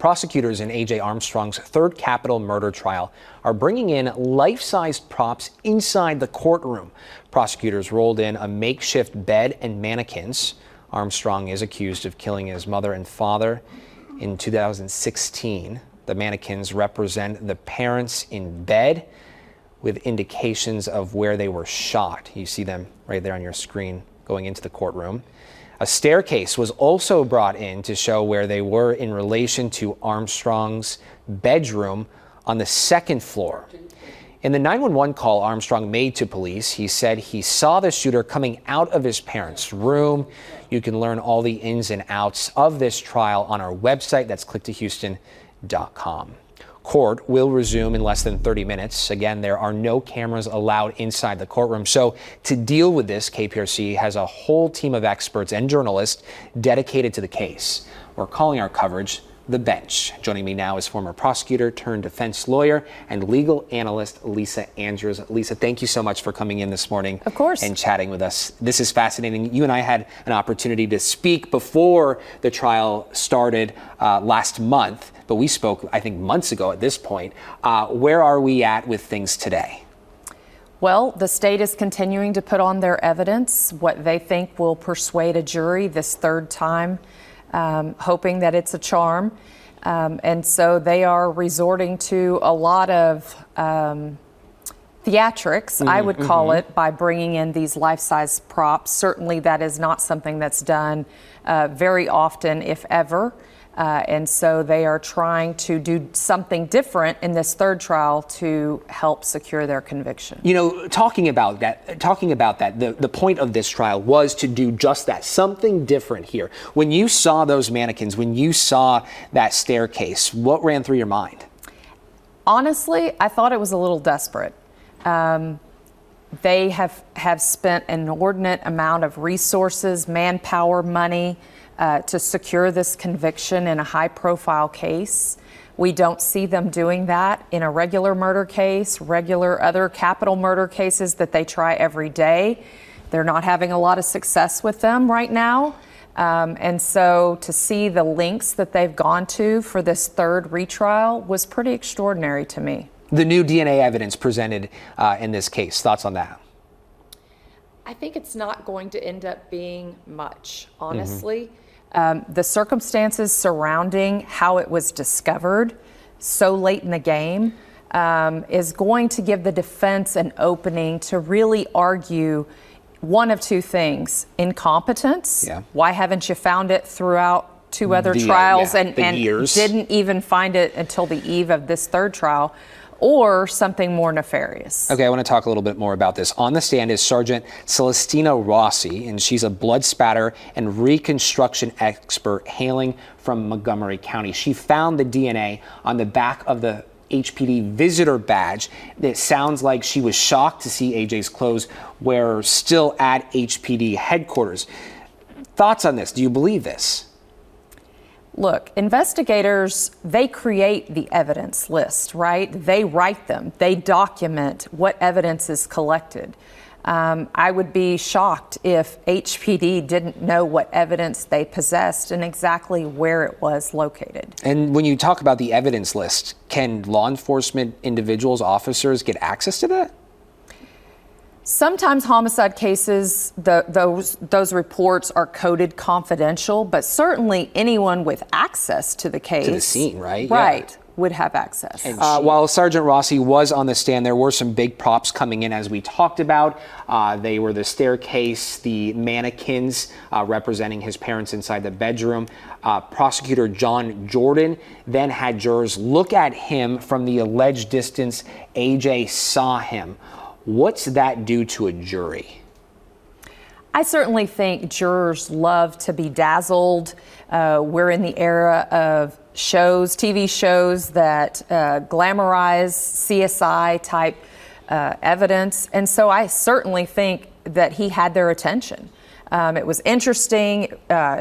Prosecutors in A.J. Armstrong's third capital murder trial are bringing in life-sized props inside the courtroom. Prosecutors rolled in a makeshift bed and mannequins. Armstrong is accused of killing his mother and father in 2016. The mannequins represent the parents in bed with indications of where they were shot. You see them right there on your screen going into the courtroom. A staircase was also brought in to show where they were in relation to Armstrong's bedroom on the second floor. In the 911 call Armstrong made to police, he said he saw the shooter coming out of his parents' room. You can learn all the ins and outs of this trial on our website. That's clicktohouston.com. Court will resume in less than 30 minutes. Again, there are no cameras allowed inside the courtroom. So to deal with this, KPRC has a whole team of experts and journalists dedicated to the case. We're calling our coverage The Bench. Joining me now is former prosecutor turned defense lawyer and legal analyst Lisa Andrews. Lisa, thank you so much for coming in this morning. Of course. And chatting with us. This is fascinating. You and I had an opportunity to speak before the trial started last month, but we spoke, I think, months ago at this point. Where are we at with things today? Well, the state is continuing to put on their evidence, what they think will persuade a jury this third time, hoping that it's a charm. And so they are resorting to a lot of theatrics, I would call it, by bringing in these life-size props. Certainly that is not something that's done very often, if ever. And so they are trying to do something different in this third trial to help secure their conviction. You know, talking about that, the point of this trial was to do just that, something different here. When you saw those mannequins, when you saw that staircase, what ran through your mind? Honestly, I thought it was a little desperate. They have spent an inordinate amount of resources, manpower, money, to secure this conviction in a high-profile case. We don't see them doing that in a regular murder case, regular other capital murder cases that they try every day. They're not having a lot of success with them right now. And so to see the lengths that they've gone to for this third retrial was pretty extraordinary to me. The new DNA evidence presented in this case, thoughts on that? I think it's not going to end up being much, honestly. The circumstances surrounding how it was discovered so late in the game is going to give the defense an opening to really argue one of two things: incompetence. Yeah. Why haven't you found it throughout two other trials and didn't even find it until the eve of this third trial? Or something more nefarious. Okay, I want to talk a little bit more about this. On the stand is Sergeant Celestina Rossi, and she's a blood spatter and reconstruction expert hailing from Montgomery County. She found the DNA on the back of the HPD visitor badge. It sounds like she was shocked to see AJ's clothes were still at HPD headquarters. Thoughts on this? Do you believe this? Look, investigators, they create the evidence list, right? They write them. They document what evidence is collected. I would be shocked if HPD didn't know what evidence they possessed and exactly where it was located. And when you talk about the evidence list, can law enforcement individuals, officers get access to that? Sometimes homicide cases, those reports are coded confidential, but certainly anyone with access to the case, to the scene, right? Right, would have access. While Sergeant Rossi was on the stand, there were some big props coming in, as we talked about. They were the staircase, the mannequins representing his parents inside the bedroom. Prosecutor John Jordan then had jurors look at him from the alleged distance AJ saw him. What's that do to a jury? I certainly think jurors love to be dazzled. We're in the era of shows, TV shows that glamorize CSI type evidence. And so I certainly think that he had their attention. It was interesting,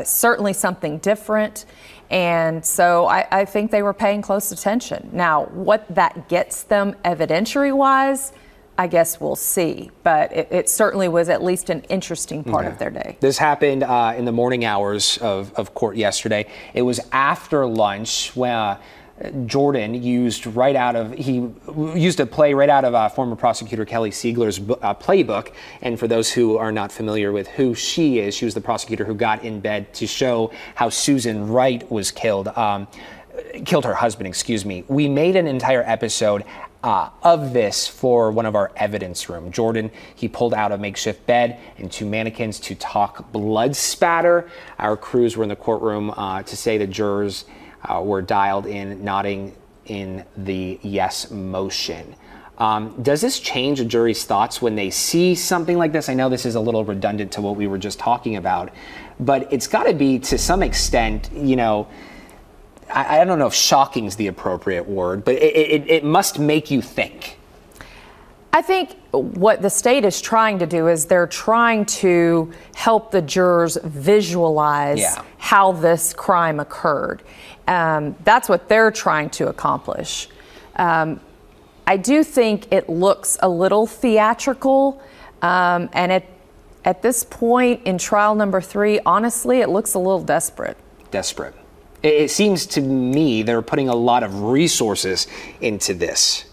certainly something different. And so I think they were paying close attention. Now, what that gets them evidentiary-wise, I guess we'll see. But it certainly was at least an interesting part of their day. This happened in the morning hours of court yesterday. It was after lunch when Jordan used a play right out of former prosecutor Kelly Siegler's playbook. And for those who are not familiar with who she is, she was the prosecutor who got in bed to show how Susan Wright was killed her husband, excuse me. We made an entire episode of this for one of our evidence room. Jordan, he pulled out a makeshift bed and 2 mannequins to talk blood spatter. Our crews were in the courtroom to say the jurors were dialed in, nodding in the yes motion. Does this change a jury's thoughts when they see something like this? I know this is a little redundant to what we were just talking about, but it's got to be, to some extent, I don't know if shocking is the appropriate word, but it must make you think. I think what the state is trying to do is they're trying to help the jurors visualize how this crime occurred. That's what they're trying to accomplish. I do think it looks a little theatrical, and at this point in trial number 3, honestly, it looks a little desperate. Desperate. It seems to me they're putting a lot of resources into this.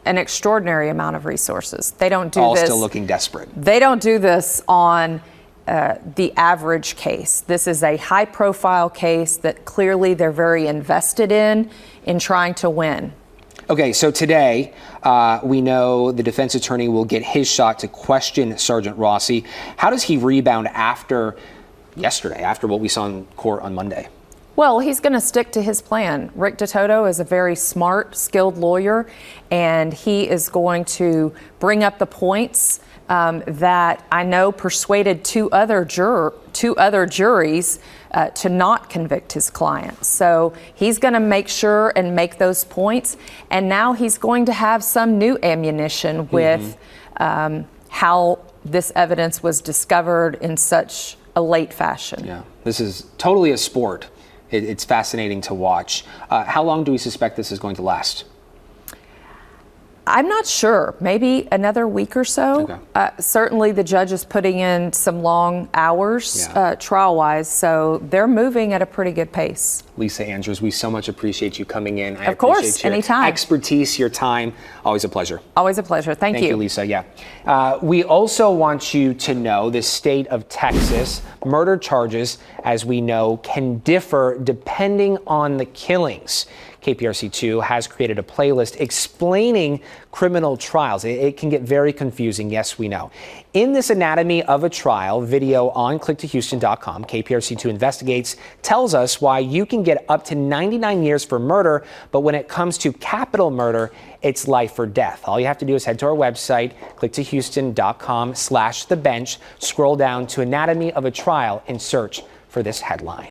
An extraordinary amount of resources. They don't do all this. Still looking desperate. They don't do this on the average case. This is a high-profile case that clearly they're very invested in trying to win. Okay, so today we know the defense attorney will get his shot to question Sergeant Rossi. How does he rebound after yesterday, after what we saw in court on Monday? Well, he's going to stick to his plan. Rick DeToto is a very smart, skilled lawyer, and he is going to bring up the points that I know persuaded two other juries to not convict his client. So he's going to make sure and make those points, and now he's going to have some new ammunition with how this evidence was discovered in such a late fashion. Yeah, this is totally a sport. It's fascinating to watch. How long do we suspect this is going to last? I'm not sure. Maybe another week or so. Okay. Certainly the judge is putting in some long hours trial-wise, so they're moving at a pretty good pace. Lisa Andrews, we so much appreciate you coming in. Of course, anytime. Expertise, your time. Always a pleasure. Always a pleasure. Thank you. Thank you, Lisa. Yeah. We also want you to know the state of Texas murder charges, as we know, can differ depending on the killings. KPRC2 has created a playlist explaining criminal trials. It can get very confusing, yes, we know. In this Anatomy of a Trial video on clicktohouston.com, KPRC2 Investigates tells us why you can get up to 99 years for murder, but when it comes to capital murder, it's life or death. All you have to do is head to our website, clicktohouston.com/thebench, scroll down to Anatomy of a Trial and search for this headline.